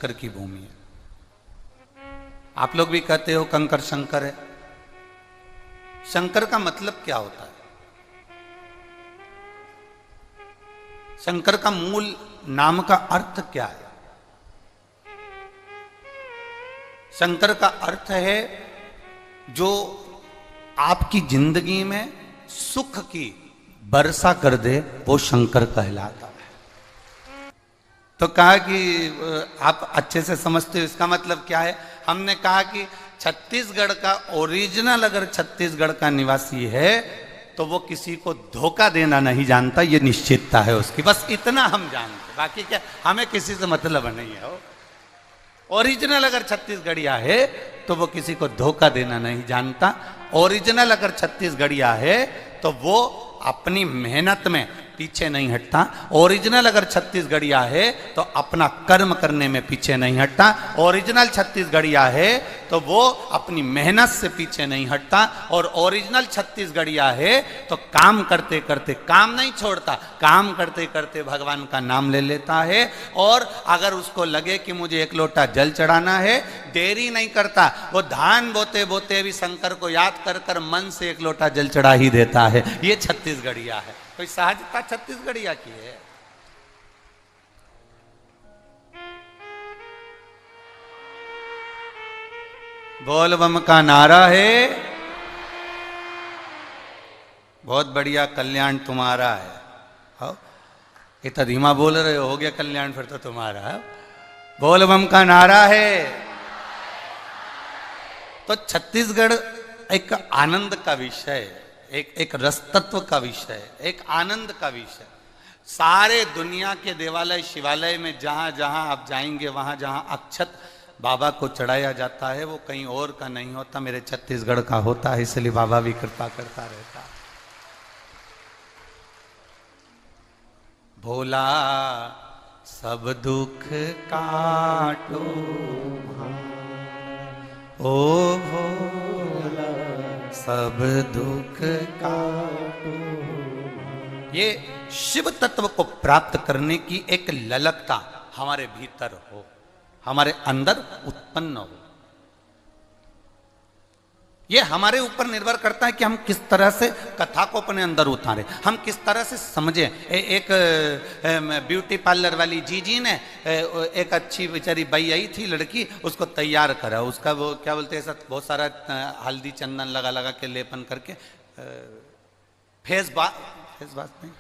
शंकर की भूमि है। आप लोग भी कहते हो कंकर शंकर है। शंकर का मतलब क्या होता है? शंकर का मूल नाम का अर्थ क्या है? शंकर का अर्थ है जो आपकी जिंदगी में सुख की वर्षा कर दे, वो शंकर कहलाता है। तो कहा कि आप अच्छे से समझते हो इसका मतलब क्या है। हमने कहा कि छत्तीसगढ़ का ओरिजिनल अगर छत्तीसगढ़ का निवासी है तो वो किसी को धोखा देना नहीं जानता, ये निश्चितता है उसकी। बस इतना हम जानते, बाकी क्या हमें किसी से मतलब नहीं है। ओरिजिनल अगर छत्तीसगढ़िया है तो वो किसी को धोखा देना नहीं जानता। ओरिजिनल अगर छत्तीसगढ़िया है तो वो अपनी मेहनत में पीछे नहीं हटता। ओरिजिनल अगर छत्तीसगढ़िया है तो अपना कर्म करने में पीछे नहीं हटता। ओरिजिनल छत्तीसगढ़िया है तो वो अपनी मेहनत से पीछे नहीं हटता। और ओरिजिनल छत्तीसगढ़िया है तो काम करते करते काम नहीं छोड़ता, काम करते करते भगवान का नाम ले लेता है। और अगर उसको लगे कि मुझे एक लोटा जल चढ़ाना है, देरी नहीं करता, वो धान बोते बोते भी शंकर को याद कर कर मन से एक लोटा जल चढ़ा ही देता है। ये छत्तीसगढ़िया है। कोई सहजता छत्तीसगढ़िया की है। बोल बम का नारा है, बहुत बढ़िया कल्याण तुम्हारा है। हो इतना धीमा बोल रहे हो गया कल्याण फिर तो तुम्हारा। बोल बम का नारा है। तो छत्तीसगढ़ एक आनंद का विषय है, एक रस तत्व का विषय, एक आनंद का विषय। सारे दुनिया के देवालय शिवालय में जहां जहां आप जाएंगे, वहां जहां अक्षत बाबा को चढ़ाया जाता है वो कहीं और का नहीं होता, मेरे छत्तीसगढ़ का होता है। इसलिए बाबा भी कृपा करता रहता है। भोला सब दुख काटो ओ भोला सब दुख काटो। ये शिव तत्व को प्राप्त करने की एक ललकता हमारे भीतर हो, हमारे अंदर उत्पन्न हो। ये हमारे ऊपर निर्भर करता है कि हम किस तरह से कथा को अपने अंदर उतारें, हम किस तरह से समझें। एक ब्यूटी पार्लर वाली जीजी ने एक अच्छी बेचारी बई आई थी लड़की, उसको तैयार करा। उसका वो क्या बोलते हैं, बहुत सारा हल्दी चंदन लगा लगा के लेपन करके फेस वाश नहीं,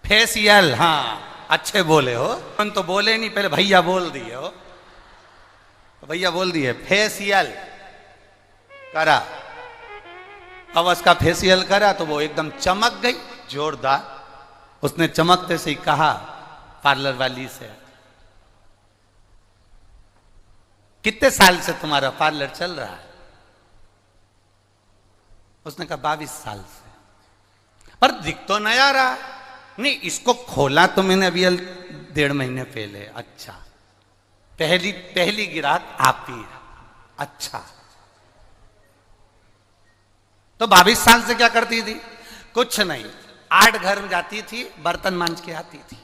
फेसियल। हाँ अच्छे बोले हो, तुम तो बोले नहीं, पहले भैया बोल दिए हो, भैया बोल दिए। फेसियल करा, अब उसका फेसियल करा तो वो एकदम चमक गई जोरदार। उसने चमकते से ही कहा पार्लर वाली से, कितने साल से तुम्हारा पार्लर चल रहा है? उसने कहा 22 साल से। पर दिख तो नया रहा। नहीं, इसको खोला तो मैंने अभी 1.5 महीने पहले। अच्छा, पहली ग्राहक आप ही है। अच्छा, तो 22 साल से क्या करती थी? कुछ नहीं, 8 घर में जाती थी, बर्तन मांज के आती थी।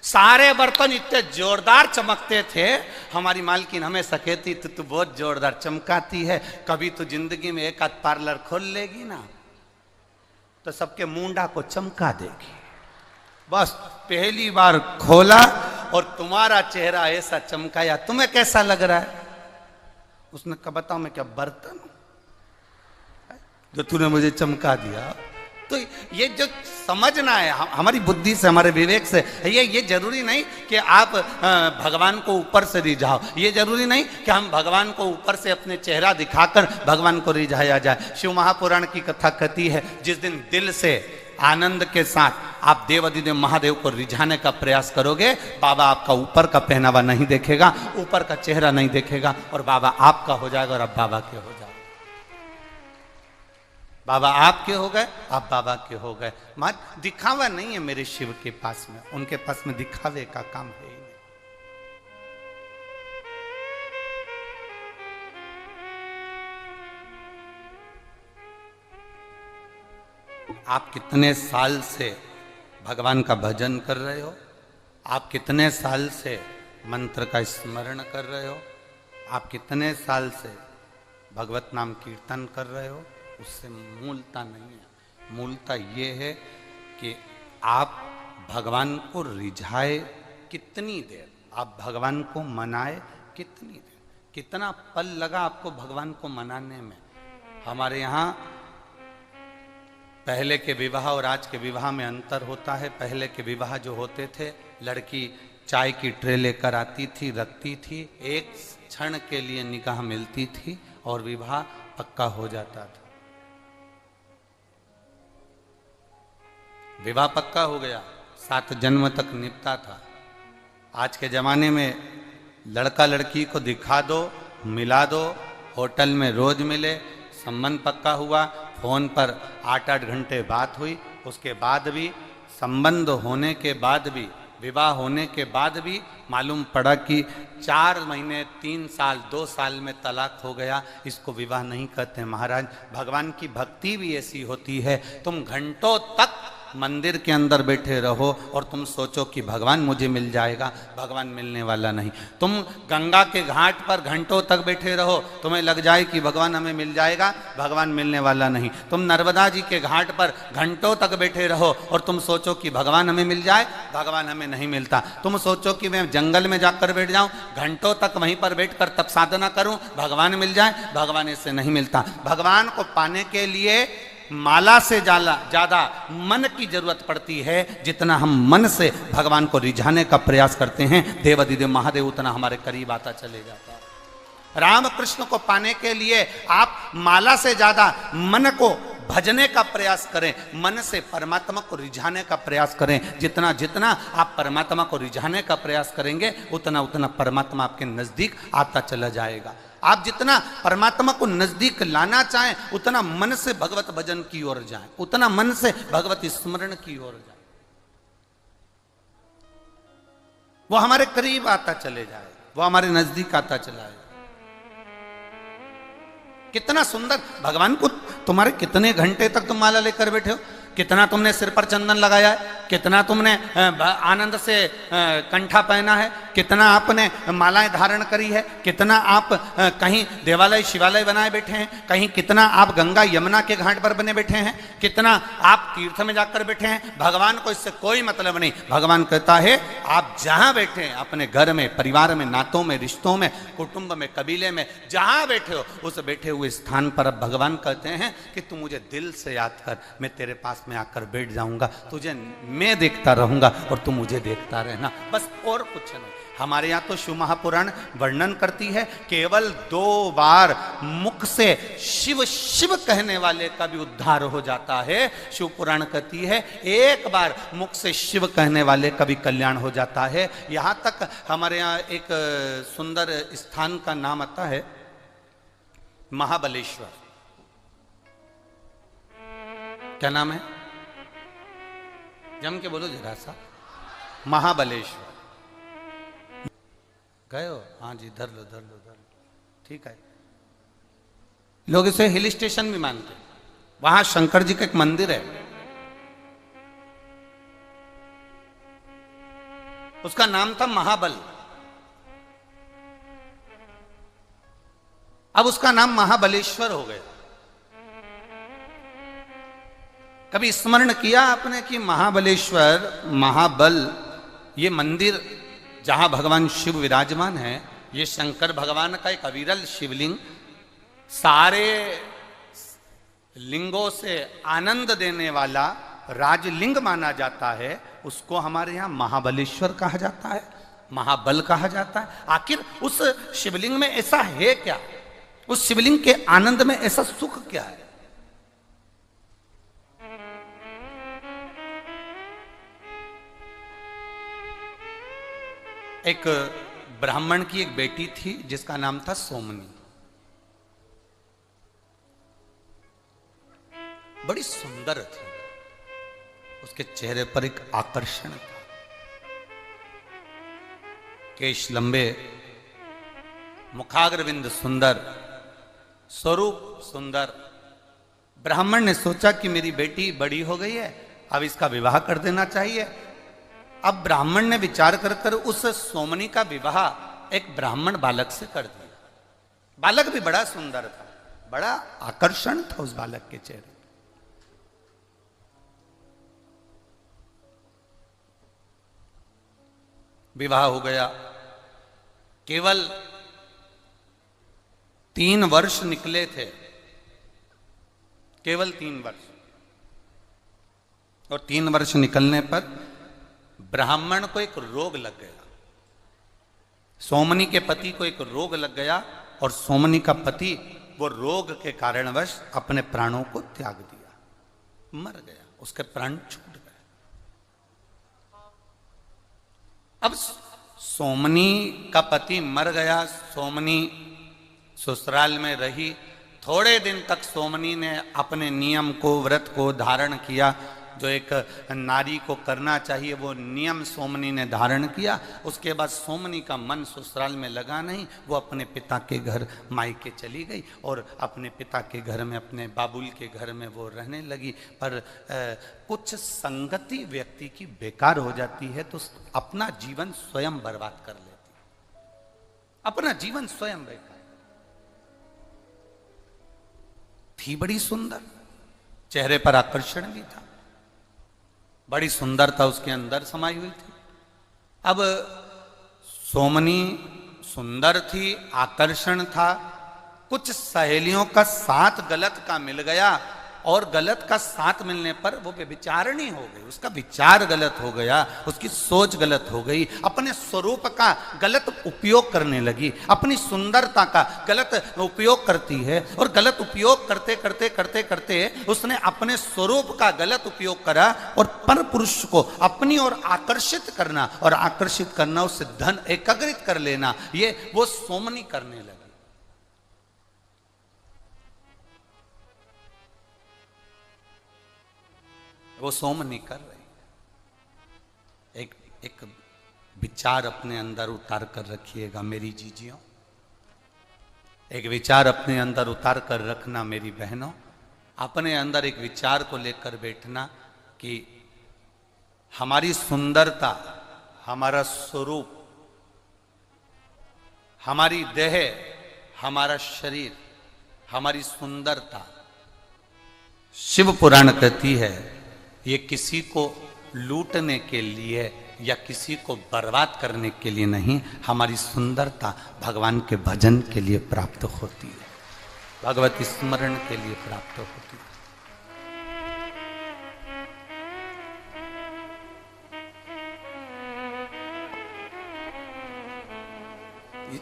सारे बर्तन इतने जोरदार चमकते थे, हमारी मालकिन हमें कहती तू बहुत जोरदार चमकाती है, कभी तो जिंदगी में एक आध पार्लर खोल लेगी ना तो सबके मुंडा को चमका देगी। बस पहली बार खोला और तुम्हारा चेहरा ऐसा चमकाया, तुम्हें कैसा लग रहा है? उसने कहा बताओ मैं क्या बर्तन हूं जो तूने मुझे चमका दिया? तो ये जो समझना है हमारी बुद्धि से, हमारे विवेक से, ये जरूरी नहीं कि आप भगवान को ऊपर से रिझाओ। ये जरूरी नहीं कि हम भगवान को ऊपर से अपने चेहरा दिखाकर भगवान को रिझाया जाए। शिव महापुराण की कथा कहती है, जिस दिन दिल से आनंद के साथ आप देवाधिदेव महादेव को रिझाने का प्रयास करोगे, बाबा आपका ऊपर का पहनावा नहीं देखेगा, ऊपर का चेहरा नहीं देखेगा, और बाबा आपका हो जाएगा और आप बाबा के हो जाओगे। बाबा आपके हो गए, आप बाबा के हो गए। मत दिखावा नहीं है मेरे शिव के पास में, उनके पास में दिखावे का काम है ही नहीं। आप कितने साल से भगवान का भजन कर रहे हो? आप कितने साल से मंत्र का स्मरण कर रहे हो, आप कितने साल से भगवत नाम कीर्तन कर रहे हो, उससे मूलता नहीं है। मूलता ये है कि आप भगवान को रिझाए कितनी देर, आप भगवान को मनाए कितनी देर, कितना पल लगा आपको भगवान को मनाने में। हमारे यहाँ पहले के विवाह और आज के विवाह में अंतर होता है। पहले के विवाह जो होते थे, लड़की चाय की ट्रे लेकर आती थी, रखती थी, एक क्षण के लिए निकाह मिलती थी और विवाह पक्का हो जाता था। विवाह पक्का हो गया, 7 जन्म तक निपटा था। आज के जमाने में लड़का लड़की को दिखा दो, मिला दो, होटल में रोज मिले, संबंध पक्का हुआ, फोन पर 8-8 घंटे बात हुई, उसके बाद भी संबंध होने के बाद भी, विवाह होने के बाद भी मालूम पड़ा कि 4 महीने, 3 साल, 2 साल में तलाक हो गया। इसको विवाह नहीं कहते महाराज। भगवान की भक्ति भी ऐसी होती है, तुम घंटों तक मंदिर के अंदर बैठे रहो और तुम सोचो कि भगवान मुझे मिल जाएगा, भगवान मिलने वाला नहीं। तुम गंगा के घाट पर घंटों तक बैठे रहो, तुम्हें लग जाए कि भगवान हमें मिल जाएगा, भगवान मिलने वाला नहीं। तुम नर्मदा जी के घाट पर घंटों तक बैठे रहो और तुम सोचो कि भगवान हमें मिल जाए, भगवान हमें नहीं मिलता। तुम सोचो कि मैं जंगल में जाकर बैठ जाऊं, घंटों तक वहीं पर बैठकर तप साधना करूं, भगवान मिल जाए, भगवान इससे नहीं मिलता। भगवान को पाने के लिए माला से ज्यादा मन की जरूरत पड़ती है। जितना हम मन से भगवान को रिझाने का प्रयास करते हैं, देवाधिदेव महादेव उतना हमारे करीब आता चले जाता है। राम कृष्ण को पाने के लिए आप माला से ज्यादा मन को भजने का प्रयास करें, मन से परमात्मा को रिझाने का प्रयास करें। जितना जितना आप परमात्मा को रिझाने का प्रयास करेंगे, उतना उतना परमात्मा आपके नजदीक आता चला जाएगा। आप जितना परमात्मा को नजदीक लाना चाहें, उतना मन से भगवत भजन की ओर जाएं, उतना मन से भगवत स्मरण की ओर जाएं, वो हमारे करीब आता चले जाए, वो हमारे नजदीक आता चला जाए। कितना सुंदर भगवान को, तुम्हारे कितने घंटे तक तुम माला लेकर बैठे हो, कितना तुमने सिर पर चंदन लगाया है, कितना तुमने आनंद से कंठा पहना है, कितना आपने मालाएं धारण करी है, कितना आप कहीं देवालय शिवालय बनाए बैठे हैं, कहीं कितना आप गंगा यमुना के घाट पर बने बैठे हैं, कितना आप तीर्थ में जाकर बैठे हैं। भगवान को इससे कोई मतलब नहीं। भगवान कहता है आप जहां बैठे हैं, अपने घर में, परिवार में, नातों में, रिश्तों में, कुटुंब में, कबीले में, जहां बैठे हो, उस बैठे हुए स्थान पर अब भगवान कहते हैं कि तू मुझे दिल से याद कर, मैं तेरे पास में आकर बैठ जाऊंगा, तुझे मैं देखता रहूंगा और तू मुझे देखता रहना, बस और कुछ नहीं। हमारे यहाँ तो शिव महापुराण वर्णन करती है, केवल 2 बार मुख से शिव शिव कहने वाले का भी उद्धार हो जाता है। शिव पुराण कहती है 1 बार मुख से शिव कहने वाले का भी कल्याण हो जाता है। यहाँ तक हमारे यहाँ एक सुंदर स्थान का नाम आता है महाबलेश्वर। क्या नाम है? जम के बोलो जरा सा। महाबलेश्वर गए हो? हाँ जी, धर लो धर लो धर लो, ठीक है। लोग इसे हिल स्टेशन भी मानते हैं। वहां शंकर जी का एक मंदिर है, उसका नाम था महाबल। अब उसका नाम महाबलेश्वर हो गया। कभी स्मरण किया आपने कि महाबलेश्वर, महाबल, ये मंदिर जहां भगवान शिव विराजमान है, ये शंकर भगवान का एक अविरल शिवलिंग, सारे लिंगों से आनंद देने वाला राजलिंग माना जाता है। उसको हमारे यहां महाबलेश्वर कहा जाता है, महाबल कहा जाता है। आखिर उस शिवलिंग में ऐसा है क्या? उस शिवलिंग के आनंद में ऐसा सुख क्या है? एक ब्राह्मण की एक बेटी थी जिसका नाम था सोमनी। बड़ी सुंदर थी, उसके चेहरे पर एक आकर्षण था, केश लंबे, मुखाग्रविंद सुंदर, स्वरूप सुंदर। ब्राह्मण ने सोचा कि मेरी बेटी बड़ी हो गई है, अब इसका विवाह कर देना चाहिए। अब ब्राह्मण ने विचार कर कर उस सोमनी का विवाह एक ब्राह्मण बालक से कर दिया। बालक भी बड़ा सुंदर था, बड़ा आकर्षण था उस बालक के चेहरे। विवाह हो गया। केवल 3 वर्ष निकले थे, केवल 3 वर्ष। और 3 वर्ष निकलने पर ब्राह्मण को एक रोग लग गया। सोमनी के पति को एक रोग लग गया और सोमनी का पति वो रोग के कारणवश अपने प्राणों को त्याग दिया, मर गया, उसके प्राण छूट गए। अब सोमनी का पति मर गया, सोमनी ससुराल में रही। थोड़े दिन तक सोमनी ने अपने नियम को, व्रत को धारण किया, जो एक नारी को करना चाहिए वो नियम सोमनी ने धारण किया। उसके बाद सोमनी का मन ससुराल में लगा नहीं, वो अपने पिता के घर मायके चली गई और अपने पिता के घर में, अपने बाबुल के घर में वो रहने लगी। पर कुछ संगति व्यक्ति की बेकार हो जाती है तो अपना जीवन स्वयं बर्बाद कर लेती, अपना जीवन स्वयं बेकार। थी बड़ी सुंदर, चेहरे पर आकर्षण भी था, बड़ी सुंदरता उसके अंदर समाई हुई थी। अब सोमनी सुंदर थी, आकर्षण था, कुछ सहेलियों का साथ गलत का मिल गया और गलत का साथ मिलने पर वो व्यभिचारिणी हो गई। उसका विचार गलत हो गया, उसकी सोच गलत हो गई, अपने स्वरूप का गलत उपयोग करने लगी, अपनी सुंदरता का गलत उपयोग करती है। और गलत उपयोग करते करते करते करते उसने अपने स्वरूप का गलत उपयोग करा और पर पुरुष को अपनी ओर आकर्षित करना और आकर्षित करना, उससे धन एकत्रित कर लेना, ये वो सोमनी करने लगी। वो सोमनी कर रही। एक विचार अपने अंदर उतार कर रखिएगा मेरी जीजियों, एक विचार अपने अंदर उतार कर रखना मेरी बहनों। अपने अंदर एक विचार को लेकर बैठना कि हमारी सुंदरता, हमारा स्वरूप, हमारी देह, हमारा शरीर, हमारी सुंदरता, शिव पुराण कहती है ये किसी को लूटने के लिए या किसी को बर्बाद करने के लिए नहीं, हमारी सुंदरता भगवान के भजन के लिए प्राप्त होती है, भगवती स्मरण के लिए प्राप्त होती है।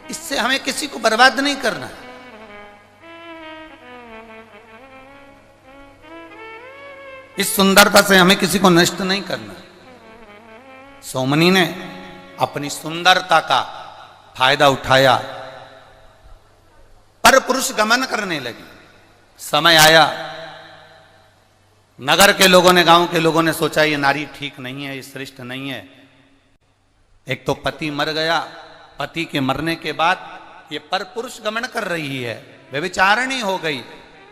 इससे हमें किसी को बर्बाद नहीं करना है। इस सुंदरता से हमें किसी को नष्ट नहीं करना। सोमनी ने अपनी सुंदरता का फायदा उठाया, पर पुरुष गमन करने लगी। समय आया, नगर के लोगों ने, गांव के लोगों ने सोचा ये नारी ठीक नहीं है, ये श्रेष्ठ नहीं है। एक तो पति मर गया, पति के मरने के बाद ये पर पुरुष गमन कर रही है, व्यभिचारिणी हो गई,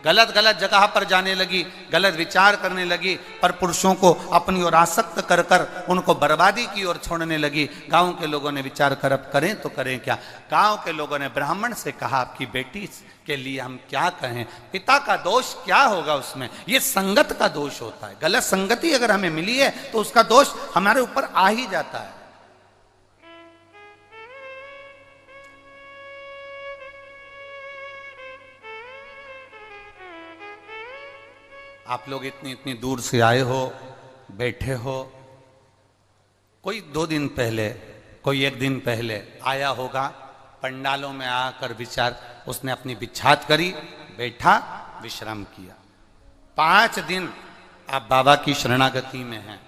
गलत गलत जगह पर जाने लगी, गलत विचार करने लगी, पर पुरुषों को अपनी ओर आसक्त कर कर उनको बर्बादी की ओर छोड़ने लगी। गांव के लोगों ने विचार कर अब करें तो करें क्या। गांव के लोगों ने ब्राह्मण से कहा आपकी बेटी के लिए हम क्या कहें, पिता का दोष क्या होगा उसमें, ये संगत का दोष होता है। गलत संगति अगर हमें मिली है तो उसका दोष हमारे ऊपर आ ही जाता है। आप लोग इतनी इतनी दूर से आए हो, बैठे हो, कोई 2 दिन पहले, कोई 1 दिन पहले आया होगा, पंडालों में आकर विचार, उसने अपनी बिछात करी, बैठा, विश्राम किया। 5 दिन आप बाबा की शरणागति में हैं,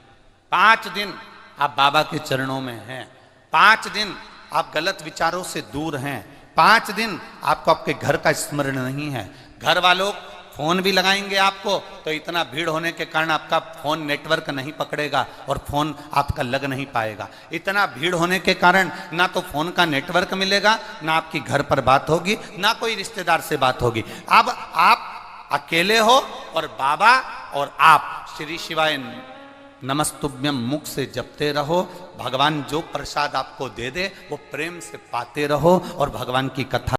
5 दिन आप बाबा के चरणों में हैं, 5 दिन आप गलत विचारों से दूर हैं, 5 दिन आपको आपके घर का स्मरण नहीं है। घर वालों फोन भी लगाएंगे आपको तो इतना भीड़ होने के कारण आपका फोन नेटवर्क नहीं पकड़ेगा और फोन आपका लग नहीं पाएगा। इतना भीड़ होने के कारण ना तो फोन का नेटवर्क मिलेगा, ना आपकी घर पर बात होगी, ना कोई रिश्तेदार से बात होगी। अब आप अकेले हो और बाबा और आप श्री शिवाय नमस्तुभ्यम मुख से जपते रहो। भगवान जो प्रसाद आपको दे दे वो प्रेम से पाते रहो और भगवान की कथा